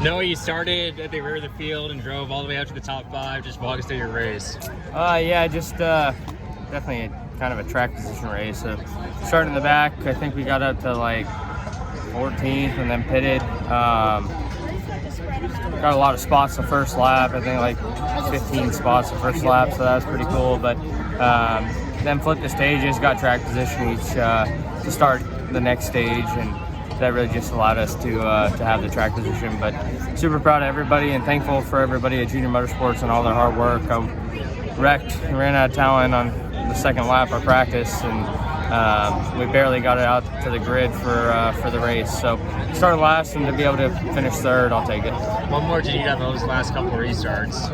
Noah, you started at the rear of the field and drove all the way out to the top 5. Just walk us through your race. Yeah, just definitely kind of a track position race. So starting in the back, I think we got up to like 14th and then pitted. Got a lot of spots the first lap. I think like 15 spots the first lap, so that was pretty cool. But then flipped the stages, got track position each to start the next stage, and that really just allowed us to have the track position. But super proud of everybody and thankful for everybody at JR Motorsports and all their hard work. I wrecked and ran out of talent on the second lap of practice, and we barely got it out to the grid for the race. So started last, and to be able to finish third, I'll take it. What more did you need on those last couple restarts?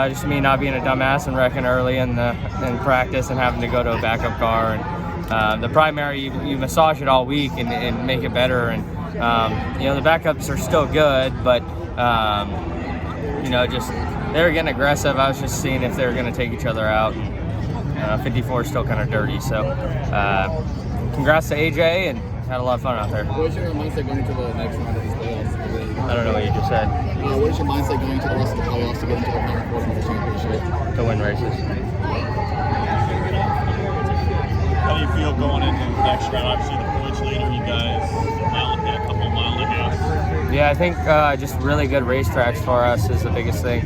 Just me not being a dumbass and wrecking early in practice and having to go to a backup car. And the primary, you massage it all week and make it better. And the backups are still good, but just they were getting aggressive. I was just seeing if they were going to take each other out. 54 is still kind of dirty, so congrats to AJ, and had a lot of fun out there. What is your mindset going into the next round of these playoffs? I don't know what you just said. What is your mindset going into the rest of the playoffs to get into the final four of the championship? To win races. How do you feel going into the next round? Obviously, the points leader, you guys a couple mile and a half. Yeah, I think just really good racetracks for us is the biggest thing.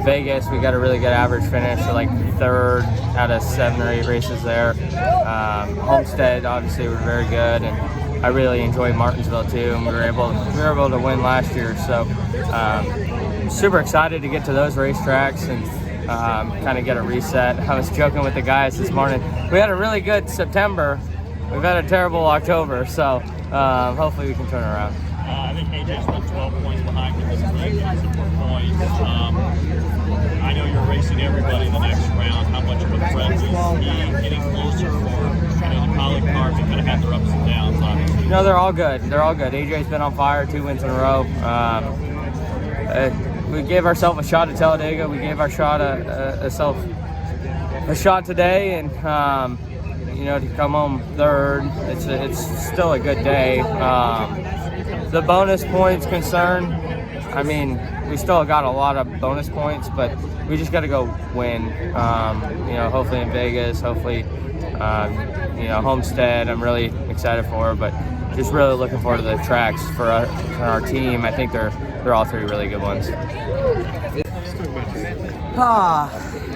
Vegas, we got a really good average finish, so like third out of 7 or 8 races there. Homestead, obviously, was very good, and I really enjoyed Martinsville too. And we were able to win last year, so super excited to get to those racetracks and kind of get a reset. I was joking with the guys this morning. We had a really good September. We've had a terrible October, so hopefully we can turn it around. I think AJ's been 12 points behind you. This is really important points. I know you're racing everybody in the next round. How much of a threat is he getting closer for the colleague cars that kind of have their ups and downs, obviously? No, they're all good. They're all good. AJ's been on fire 2 wins in a row. We gave ourselves a shot at Talladega. We gave our shot a shot today, and to come home third, it's still a good day. The bonus points concern, I mean, we still got a lot of bonus points, but we just got to go win. Hopefully in Vegas, hopefully, Homestead. I'm really excited for, but just really looking forward to the tracks for our team. I think they're all 3 really good ones.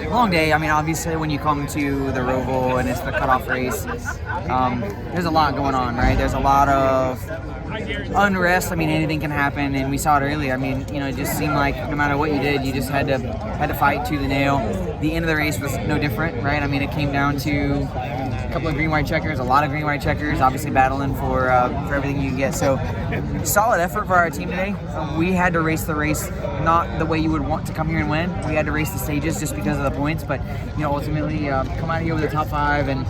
Long day. I mean, obviously, when you come to the Roval and it's the cutoff race, there's a lot going on, right? There's a lot of unrest. I mean, anything can happen, and we saw it early. I mean, it just seemed like no matter what you did, you just had to fight to the nail. The end of the race was no different, right? I mean, it came down to a couple of green-white checkers, a lot of green-white checkers, obviously battling for everything you can get. So, solid effort for our team today. We had to race the race not the way you would want to come here and win. We had to race the stages just because of the points, but ultimately come out here with the top 5 and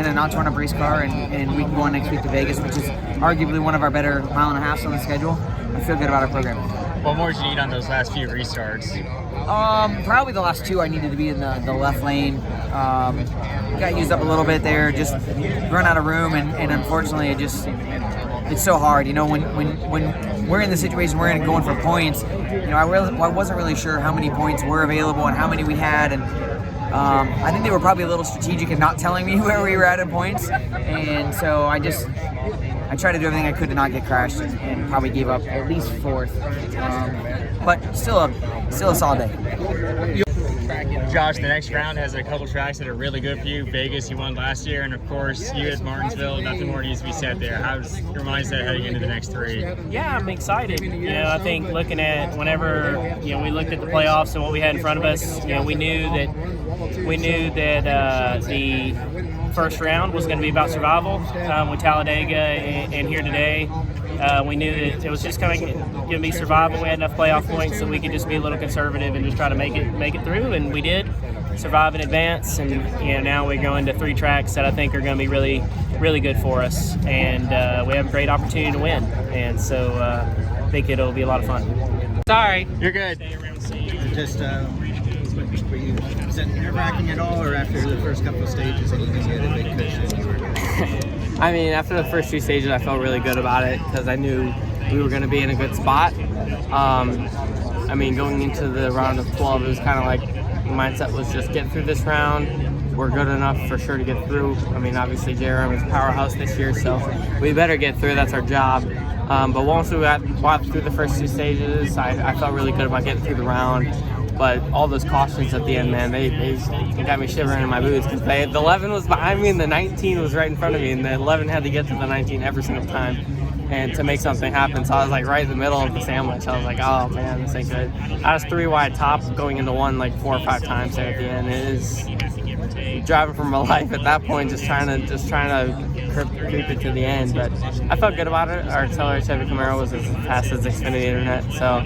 a not torn up race car, and we can go on next week to Vegas, which is arguably one of our better mile and a halves on the schedule. I feel good about our program. What more did you need on those last few restarts? Probably the last 2 I needed to be in the left lane. Got used up a little bit there, just run out of room, and unfortunately it's so hard. When we're in the situation we're in going for points, I wasn't really sure how many points were available and how many we had, and I think they were probably a little strategic in not telling me where we were at in points, and so I tried to do everything I could to not get crashed, and probably gave up at least 4th, but still a solid day. Josh, the next round has a couple tracks that are really good for you. Vegas, you won last year, and of course, you at Martinsville. Nothing more needs to be said there. How's your mindset heading into the next 3? Yeah, I'm excited. I think looking at whenever we looked at the playoffs and what we had in front of us, we knew that the first round was going to be about survival with Talladega and here today. We knew that it was just going to be survival. We had enough playoff points so we could just be a little conservative and just try to make it through, and we did survive in advance. And now we go into 3 tracks that I think are going to be really, really good for us, and we have a great opportunity to win. And so I think it'll be a lot of fun. Sorry, you're good. Just was that nerve-wracking at all, or after the first couple of stages, anything you had a big cushion? I mean, after the first 2 stages, I felt really good about it because I knew we were going to be in a good spot. I mean, going into the round of 12, it was kind of like the mindset was just get through this round. We're good enough for sure to get through. I mean, obviously JRM is a powerhouse this year, so we better get through. That's our job. But once we got through the first 2 stages, I felt really good about getting through the round. But all those cautions at the end, man, they got me shivering in my boots because the 11 was behind me and the 19 was right in front of me, and the 11 had to get to the 19 every single time and to make something happen. So I was like right in the middle of the sandwich. I was like, oh man, this ain't good. I was 3 wide top going into one like 4 or 5 times there at the end. It is driving for my life at that point, just trying to creep it to the end. But I felt good about it. Our accelerated Chevy Camaro was as fast as Xfinity Internet, so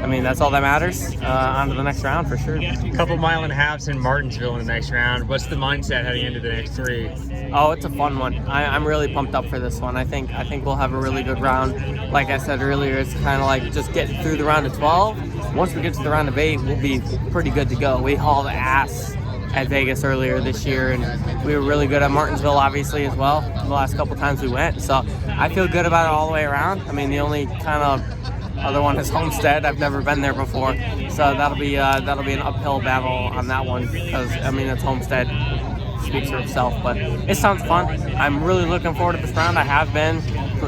I mean that's all that matters. On to the next round for sure. A couple mile and a halves in Martinsville in the next round. What's the mindset heading into the next 3? Oh, it's a fun one. I'm really pumped up for this one. I think we'll have a really good round. Like I said earlier, it's kind of like just getting through the round of 12. Once we get to the round of 8, we'll be pretty good to go. We hauled ass at Vegas earlier this year, and we were really good at Martinsville obviously as well the last couple times we went, so I feel good about it all the way around. I mean, the only kind of other one is Homestead. I've never been there before, so that'll be an uphill battle on that one because I mean it's Homestead, speaks for itself, but it sounds fun. I'm really looking forward to this round. I have been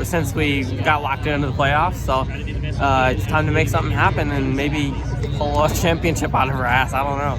since we got locked into the playoffs, so it's time to make something happen and maybe pull a championship out of our ass. I don't know.